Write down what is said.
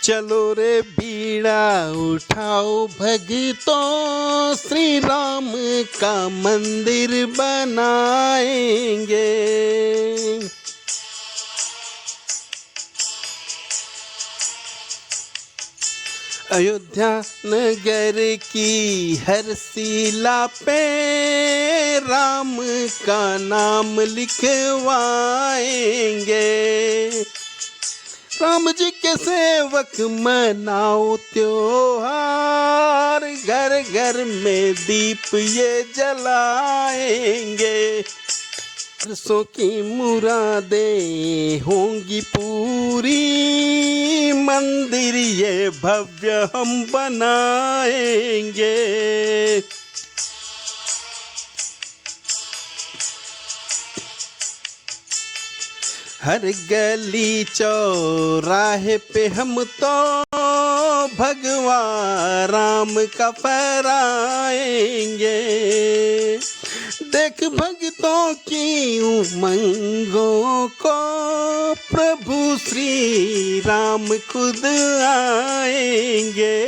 चलो रे बीड़ा उठाओ भक्तों, श्री राम का मंदिर बनाएंगे। अयोध्या नगर की हर शिला पे राम का नाम लिखवाएंगे। राम जी के सेवक मनाओ त्योहार, घर घर में दीप ये जलाएंगे। वर्षों की मुरादें होंगी पूरी, मंदिर ये भव्य हम बनाएंगे। हर गली चौराहे पे हम तो भगवान राम का फहराएंगे। देख भक्तों की उमंगों को प्रभु श्री राम खुद आएंगे।